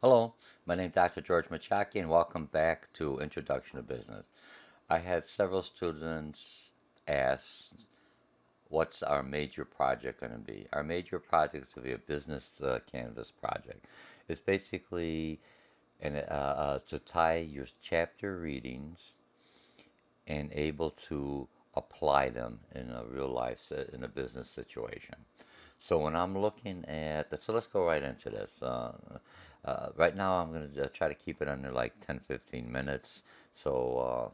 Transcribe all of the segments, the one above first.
Hello, my name is Dr. George Mochocki, and welcome back to Introduction to Business. I had several students ask, what's our major project going to be? Our major project is to be a business canvas project. It's basically to tie your chapter readings and able to apply them in a real life, in a business situation. So when I'm looking at, so let's go right into this. Right now I'm going to try to keep it under like 10, 15 minutes. So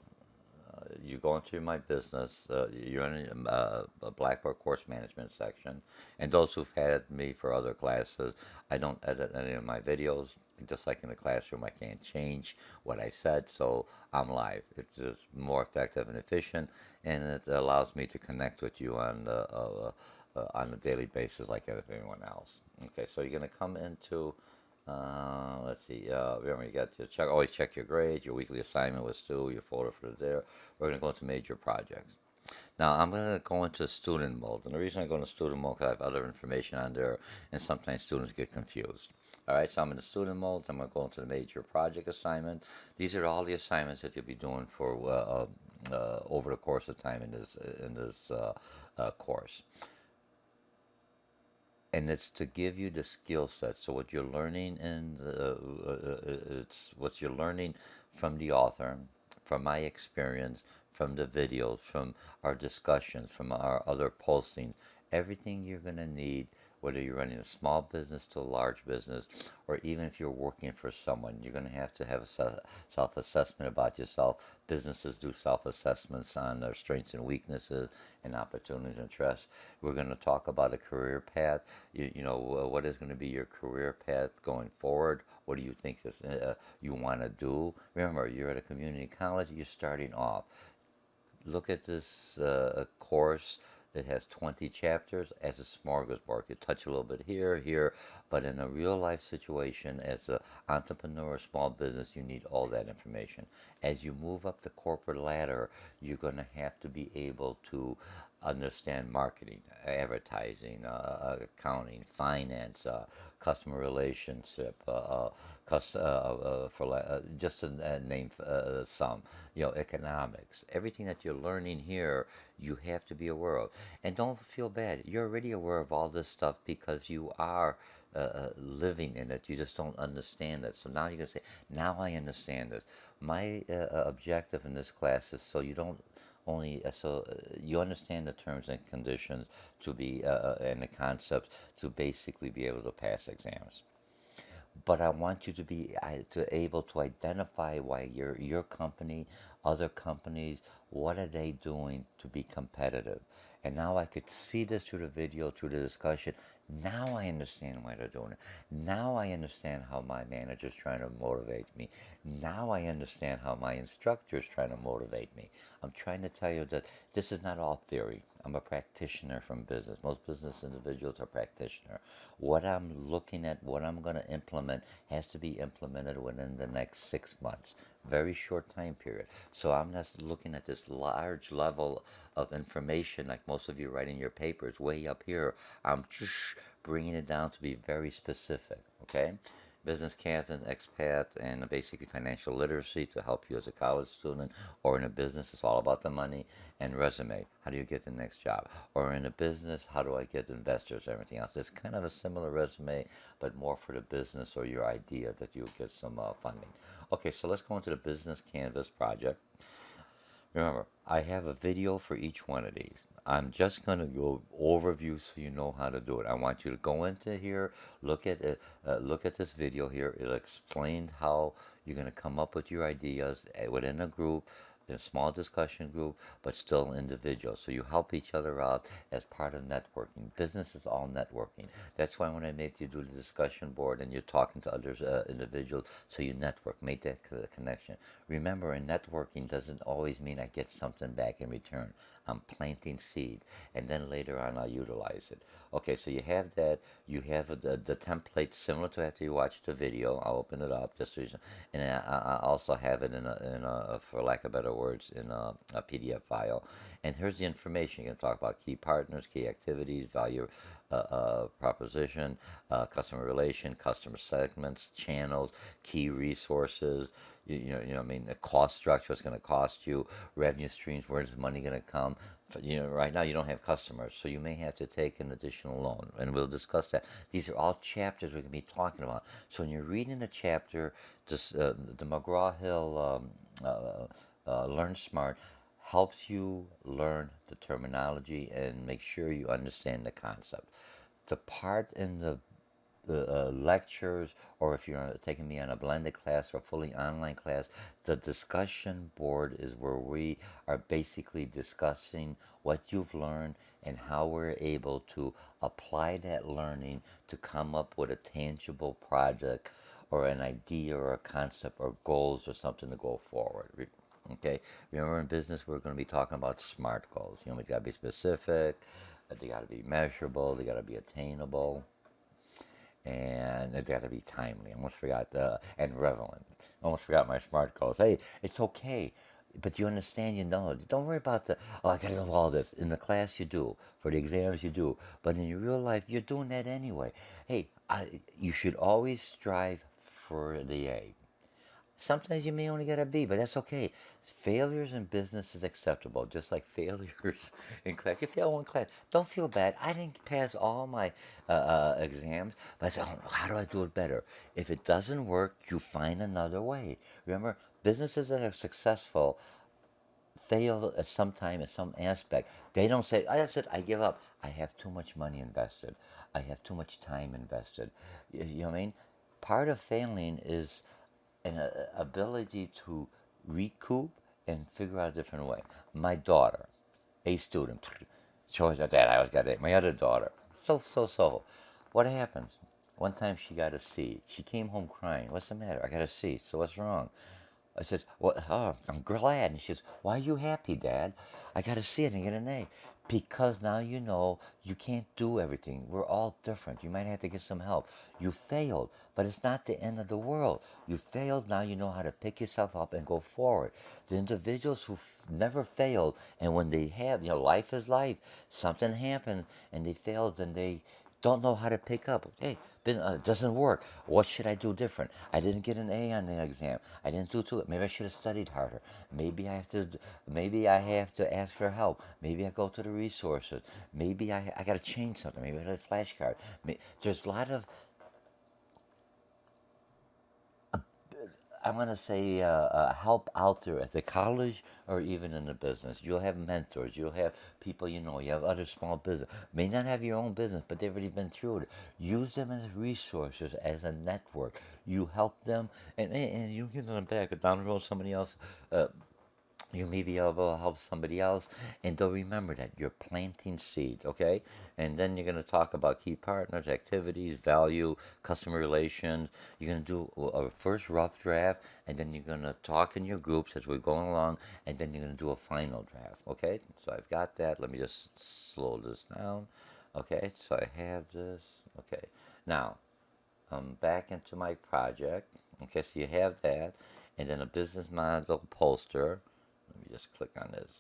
you go into my business, you're in a Blackboard course management section. And those who've had me for other classes, I don't edit any of my videos. Just like in the classroom, I can't change what I said, so I'm live. It's just more effective and efficient, and it allows me to connect with you on a daily basis like everyone else. Okay, so you're going to come into, let's see, remember you got to check, always check your grades, your weekly assignment was due, your folder for there. We're going to go into major projects. Now I'm going to go into student mode, and the reason I go into student mode because I have other information on there, and sometimes students get confused. All right, so I'm in the student mode. I'm going to go into the major project assignment. These are all the assignments that you'll be doing for over the course of time in this course, and it's to give you the skill set. So what you're learning it's what you're learning from the author, from my experience, from the videos, from our discussions, from our other postings. Everything you're going to need, whether you're running a small business to a large business, or even if you're working for someone, you're going to have a self-assessment about yourself. Businesses do self-assessments on their strengths and weaknesses and opportunities and interests. We're going to talk about a career path. What is going to be your career path going forward? What do you think you want to do? Remember, you're at a community college. You're starting off. Look at this course. It has 20 chapters as a smorgasbord. You touch a little bit here, but in a real life situation, as an entrepreneur, small business, you need all that information. As you move up the corporate ladder, you're going to have to be able to understand marketing, advertising, accounting, finance, customer relationship, just to name some, economics. Everything that you're learning here, you have to be aware of. And don't feel bad. You're already aware of all this stuff because you are living in it. You just don't understand it. So now you can say, now I understand it. My objective in this class is so you don't only you understand the terms and conditions to be and the concepts to basically be able to pass exams, but I want you to be able to identify why your company, other companies, what are they doing to be competitive. And now I could see this through the video, through the discussion. Now I understand why they're doing it. Now I understand how my manager's trying to motivate me. Now I understand how my instructor's trying to motivate me. I'm trying to tell you that this is not all theory. I'm a practitioner from business. Most business individuals are practitioners. What I'm looking at, what I'm going to implement, has to be implemented within the next 6 months. Very short time period. So I'm not looking at this large level of information like most of you writing your papers way up here. I'm just bringing it down to be very specific. Okay? Business captain, expat, and basically financial literacy to help you as a college student or in a business. It's all about the money. And resume. How do you get the next job? Or in a business, how do I get investors? Everything else. It's kind of a similar resume, but more for the business or your idea that you get some funding. Okay, so let's go into the business canvas project. Remember, I have a video for each one of these. I'm just going to go overview so you know how to do it. I want you to go into here, look at it, look at this video here. It'll explain how you're going to come up with your ideas within a group, in a small discussion group, but still individual. So you help each other out as part of networking. Business is all networking. That's why when I make you do the discussion board and you're talking to others, individuals, so you network, make that connection. Remember, in networking doesn't always mean I get something back in return. I'm planting seed, and then later on I'll utilize it. Okay, so you have that. You have the template similar to after you watch the video. I'll open it up just so you, and I also have it in a, for lack of a better words in a PDF file. And here's the information. You're going to talk about key partners, key activities, value proposition, customer relation, customer segments, channels, key resources. I mean, the cost structure, what's going to cost you, revenue streams, where's the money going to come. Right now you don't have customers, so you may have to take an additional loan, and we'll discuss that. These are all chapters we're going to be talking about. So when you're reading a chapter, the McGraw-Hill Learn Smart helps you learn the terminology and make sure you understand the concept. The part in the lectures, or if you're taking me on a blended class or fully online class, the discussion board is where we are basically discussing what you've learned and how we're able to apply that learning to come up with a tangible project or an idea or a concept or goals or something to go forward. Okay, remember in business we're going to be talking about SMART goals. They got to be specific, they got to be measurable, they got to be attainable, and it got to be timely. I almost forgot and relevant. Almost forgot my SMART goals. Hey, it's okay, but you understand. Don't worry about I got to know all this. In the class, you do. For the exams, you do. But in your real life, you're doing that anyway. Hey, you should always strive for the A. Sometimes you may only get a B, but that's okay. Failures in business is acceptable, just like failures in class. You fail one class, don't feel bad. I didn't pass all my exams, but I said, oh, how do I do it better? If it doesn't work, you find another way. Remember, businesses that are successful fail at some time, at some aspect. They don't say, oh, that's it, I give up. I have too much money invested. I have too much time invested. You know what I mean? Part of failing is an ability to recoup and figure out a different way. My daughter, a student, she always said, Dad, I always got A. My other daughter, so. What happens? One time she got a C. She came home crying. What's the matter? I got a C. So what's wrong? I said, well, oh, I'm glad. And she says, why are you happy, Dad? I got to see it and get an A. Because now you know you can't do everything. We're all different. You might have to get some help. You failed, but it's not the end of the world. You failed, now you know how to pick yourself up and go forward. The individuals who never failed, and when they have, life is life, something happens and they failed and they don't know how to pick up. Hey, it doesn't work. What should I do different? I didn't get an A on the exam. I didn't do too. Maybe I should have studied harder. Maybe I have to. Maybe I have to ask for help. Maybe I go to the resources. Maybe I got to change something. Maybe I got a flashcard. There's a lot of, I want to say, help out there at the college or even in the business. You'll have mentors. You'll have people you know. You have other small business. May not have your own business, but they've already been through it. Use them as resources, as a network. You help them, and you give them back. But down the road, somebody else you may be able to help somebody else, and they'll remember that you're planting seeds, okay? And then you're going to talk about key partners, activities, value, customer relations. You're going to do a first rough draft, and then you're going to talk in your groups as we're going along, and then you're going to do a final draft, okay? So I've got that. Let me just slow this down. Okay, so I have this. Okay, now I'm back into my project. Okay, so you have that, and then a business model poster. Let me just click on this.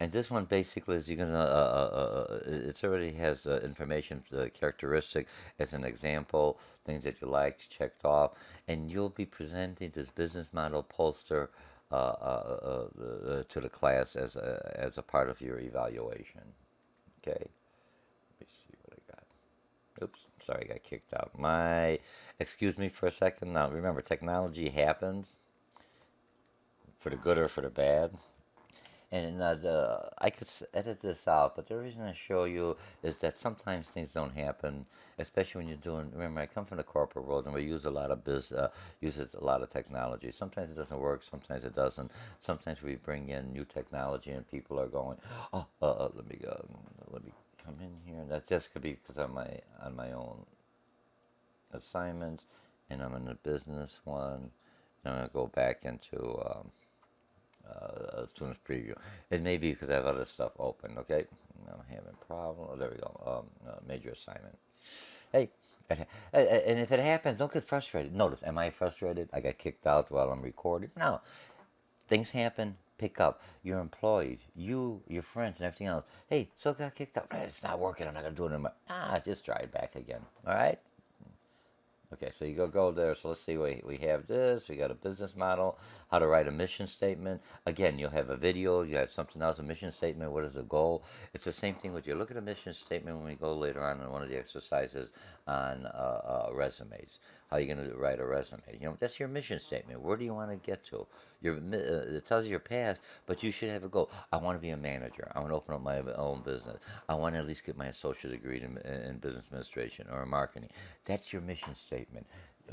And this one basically is you're gonna. It already has information, characteristic as an example, things that you like checked off, and you'll be presenting this business model poster to the class as a part of your evaluation. Okay. Let me see what I got. Oops, sorry, I got kicked out. Excuse me for a second. Now remember, technology happens for the good or for the bad. And I could edit this out, but the reason I show you is that sometimes things don't happen, especially when you're doing. Remember, I come from the corporate world, and we use a lot of uses a lot of technology. Sometimes it doesn't work, sometimes it doesn't. Sometimes we bring in new technology, and people are going, "Oh, let me go, let me come in here." And that just could be because I'm on my own assignment, and I'm in a business one. And I'm gonna go back into. Students preview. It may be because I have other stuff open. Okay, I'm having a problem. Oh, there we go. Major assignment. Hey, and if it happens, don't get frustrated. Notice, am I frustrated? I got kicked out while I'm recording. No, Things happen, pick up. Your employees, you, your friends, and everything else. Hey, so got kicked out. It's not working. I'm not gonna do it anymore. Just try it back again. All right. Okay, so you go there. So let's see. We have this. We got a business model. How to write a mission statement. Again, you'll have a video. You have something else. A mission statement. What is the goal? It's the same thing with you. Look at a mission statement when we go later on in one of the exercises on resumes. How are you going to write a resume? That's your mission statement. Where do you want to get to? It tells you your past, but you should have a goal. I want to be a manager. I want to open up my own business. I want to at least get my associate degree in business administration or in marketing. That's your mission statement.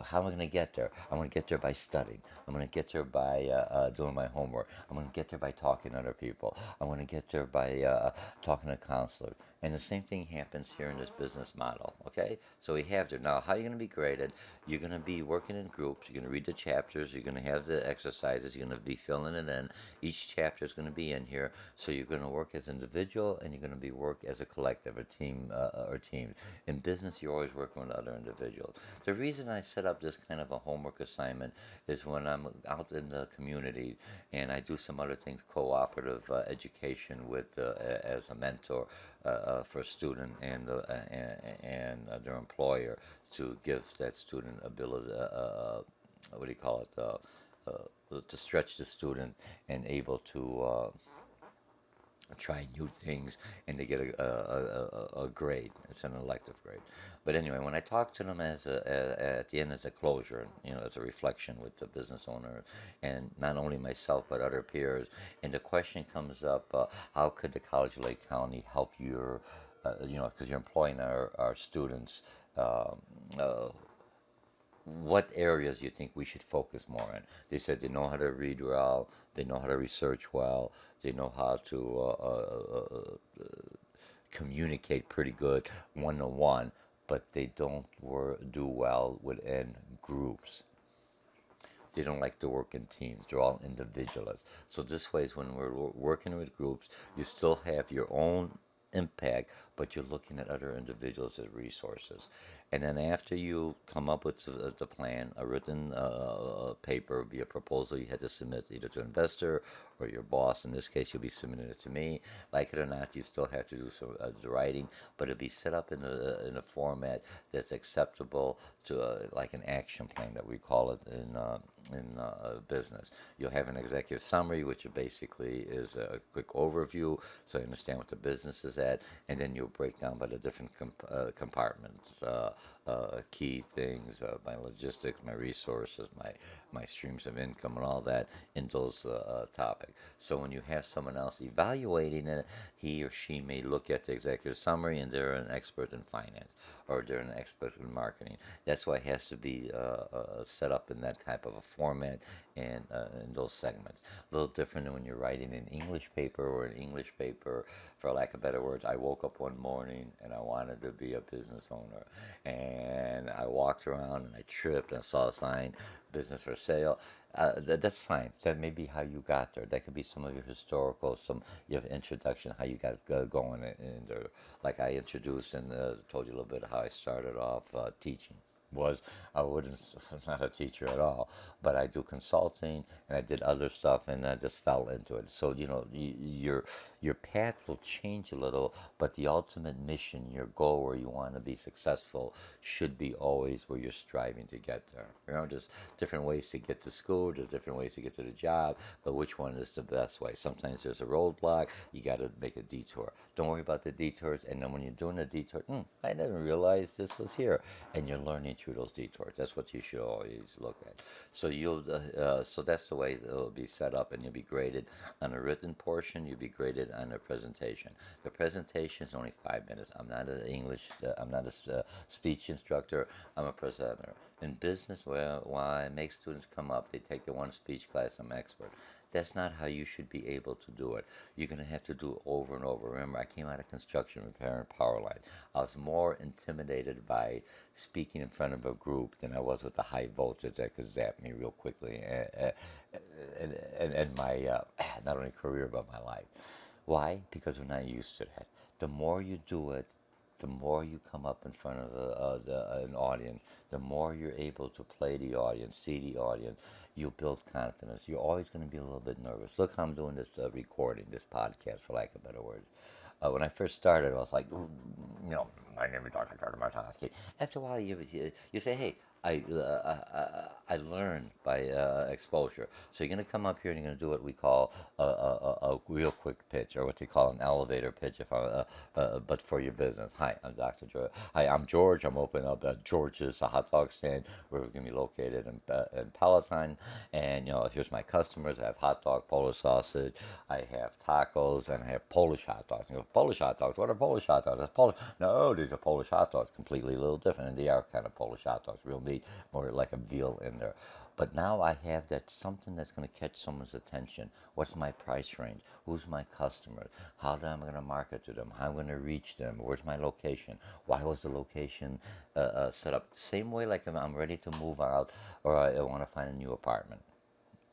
How am I going to get there? I'm going to get there by studying. I'm going to get there by doing my homework. I'm going to get there by talking to other people. I'm going to get there by talking to counselors. And the same thing happens here in this business model. Okay, so we have there now. How are you going to be graded? You're going to be working in groups. You're going to read the chapters. You're going to have the exercises. You're going to be filling it in. Each chapter is going to be in here. So you're going to work as an individual, and you're going to be work as a collective, a team, or teams. In business, you're always working with other individuals. The reason I set up this kind of a homework assignment is when I'm out in the community and I do some other things, cooperative education with as a mentor for a student and their employer to give that student ability. What do you call it? To stretch the student and able to try new things and to get a grade. It's an elective grade. But anyway, when I talk to them at the end as a closure, as a reflection with the business owner and not only myself but other peers, and the question comes up, how could the College of Lake County help your, because you're employing our students, um, uh, what areas do you think we should focus more on? They said they know how to read well, they know how to research well, they know how to communicate pretty good one to one, but they don't do well within groups. They don't like to work in teams. They're all individualists. So this way is when we're working with groups, you still have your own impact, but you're looking at other individuals as resources. And then after you come up with the plan, a written paper, be a proposal you had to submit either to an investor or your boss. In this case, you'll be submitting it to me. Like it or not, you still have to do some the writing, but it'll be set up in a format that's acceptable to like an action plan that we call it in business. You'll have an executive summary, which basically is a quick overview, so you understand what the business is at, and then you'll break down by the different compartments, key things, my logistics, my resources, my streams of income, and all that in those topics. So when you have someone else evaluating it, he or she may look at the executive summary and they're an expert in finance or they're an expert in marketing. That's why it has to be set up in that type of a format and in those segments. A little different than when you're writing an English paper or an English paper, for lack of better words. I woke up one morning and I wanted to be a business owner. And I walked around and I tripped and saw a sign, business for sale. That's fine. That may be how you got there. That could be some of your historical, you have introduction, how you got going in there. Like I introduced and told you a little bit how I started off teaching. Was I wouldn't I'm not a teacher at all, but I do consulting and I did other stuff and I just fell into it. So your path will change a little, but the ultimate mission, your goal where you want to be successful, should be always where you're striving to get there. There's different ways to get to school, there's different ways to get to the job, but which one is the best way? Sometimes there's a roadblock, you got to make a detour. Don't worry about the detours, and then when you're doing a detour, I didn't realize this was here, and you're learning through those detours. That's what you should always look at. So that's the way it'll be set up, and you'll be graded on a written portion. You'll be graded on a presentation. The presentation is only 5 minutes. I'm not an English. I'm not a speech instructor. I'm a presenter. In business, while I make students come up, they take the one speech class. I'm expert. That's not how you should be able to do it. You're going to have to do it over and over. Remember, I came out of construction repairing power lines. I was more intimidated by speaking in front of a group than I was with the high voltage that could zap me real quickly and my not only career but my life. Why? Because we're not used to that. The more you do it, the more you come up in front of an audience, the more you're able to play the audience, see the audience, you build confidence. You're always going to be a little bit nervous. Look how I'm doing this recording, this podcast, for lack of better words. When I first started, I was like, "Ooh, my name is Dr. Mochocki." After a while, you say, hey, I learned by exposure. So you're going to come up here and you're going to do what we call a real quick pitch, or what they call an elevator pitch, if but for your business. Hi, I'm Dr. George. Hi, I'm George. I'm opening up at George's, a hot dog stand. We're going to be located in Palatine. And, here's my customers. I have hot dog, Polish sausage. I have tacos, and I have Polish hot dogs. Polish hot dogs? What are Polish hot dogs? That's Polish. No, these are Polish hot dogs. Completely a little different. And they are kind of Polish hot dogs. Real meat, more like a veal in there. But now I have that something that's going to catch someone's attention. What's my price range? Who's my customer? How am I going to market to them? How am I going to reach them? Where's my location? Why was the location set up? Same way like I'm ready to move out, or I want to find a new apartment.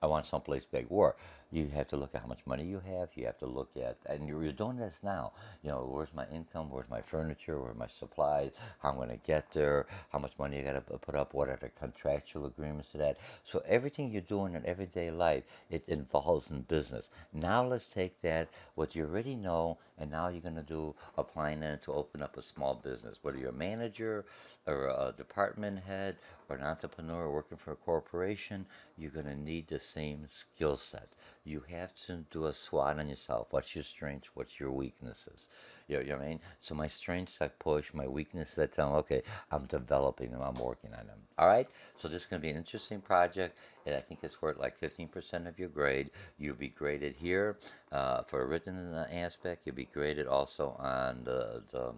I want someplace big. Or you have to look at how much money you have. You have to look at, and you're doing this now. Where's my income? Where's my furniture? Where's my supplies? How I'm going to get there? How much money you got to put up? What are the contractual agreements to that? So everything you're doing in everyday life, it involves in business. Now let's take that, what you already know, and now you're going to do applying it to open up a small business. Whether you're a manager or a department head or an entrepreneur working for a corporation, you're going to need the same skill set. You have to do a SWOT on yourself. What's your strengths? What's your weaknesses? You know what I mean? So my strengths I push, my weaknesses I tell them, okay, I'm developing them, I'm working on them. All right? So this is going to be an interesting project, and I think it's worth like 15% of your grade. You'll be graded here for a written aspect. You'll be graded also on the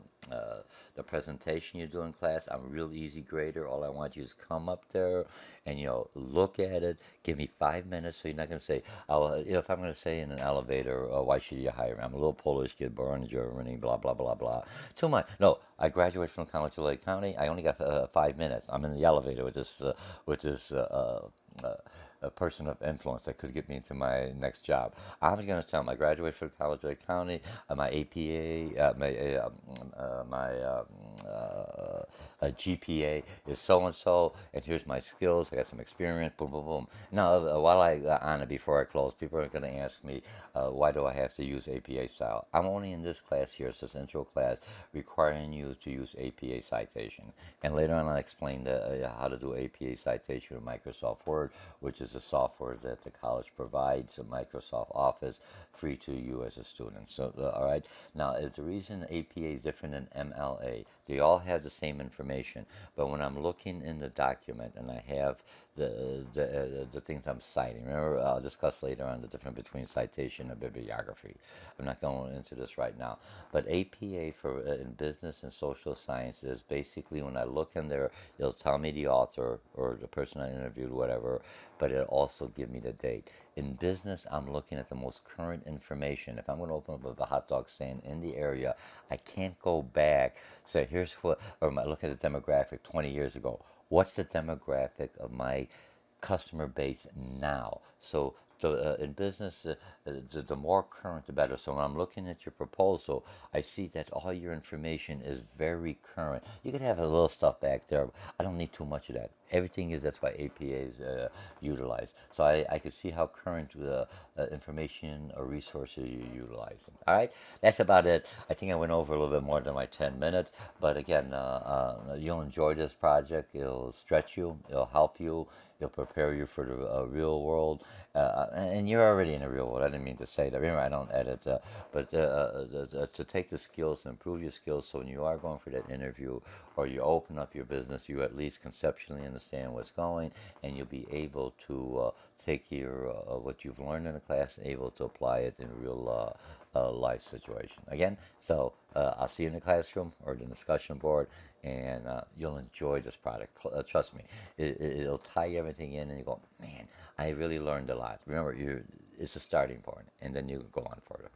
presentation you do in class. I'm a real easy grader. All I want you is come up there and look at it. Give me 5 minutes. So you're not going to say, oh, if I'm going to say in an elevator, why should you hire me? I'm a little Polish kid born in Germany, blah blah blah blah. Too much. No, I graduated from College of Lake County. I only got 5 minutes. I'm in the elevator with this a person of influence that could get me into my next job. I'm going to tell them I graduated from College of Lake County, my APA, my GPA is so and so, and here's my skills. I got some experience. Boom, boom, boom. Now, while I on it before I close, people are going to ask me, why do I have to use APA style? I'm only in this class here, it's this intro class, requiring you to use APA citation, and later on I'll explain how to do APA citation with Microsoft Word, which is a software that the college provides, a Microsoft Office, free to you as a student. So, all right. Now, the reason APA is different than MLA, they all have the same information, but when I'm looking in the document and I have the things I'm citing, remember, I'll discuss later on the difference between citation and bibliography. I'm not going into this right now, but APA for in business and social science is basically when I look in there, it'll tell me the author or the person I interviewed, whatever, but it'll also give me the date. In business, I'm looking at the most current information. If I'm going to open up a hot dog stand in the area, I can't go back, say, here's what, or look at the demographic 20 years ago. What's the demographic of my customer base now? So in business, the more current, the better. So when I'm looking at your proposal, I see that all your information is very current. You could have a little stuff back there. I don't need too much of that. Everything is, that's why APA is utilized. So I could see how current the information or resources you're utilizing. All right, that's about it. I think I went over a little bit more than my 10 minutes, but again, you'll enjoy this project. It'll stretch you. It'll help you. It'll prepare you for the real world. And you're already in the real world. I didn't mean to say that. Remember, I don't edit. But to take the skills and improve your skills, so when you are going for that interview or you open up your business, you at least conceptually understand what's going, and you'll be able to take your what you've learned in the class and able to apply it in real life situation. Again, so I'll see you in the classroom or the discussion board, and you'll enjoy this product. Trust me, it'll tie everything in, and you go, man, I really learned a lot. Remember, it's a starting point, and then you go on further.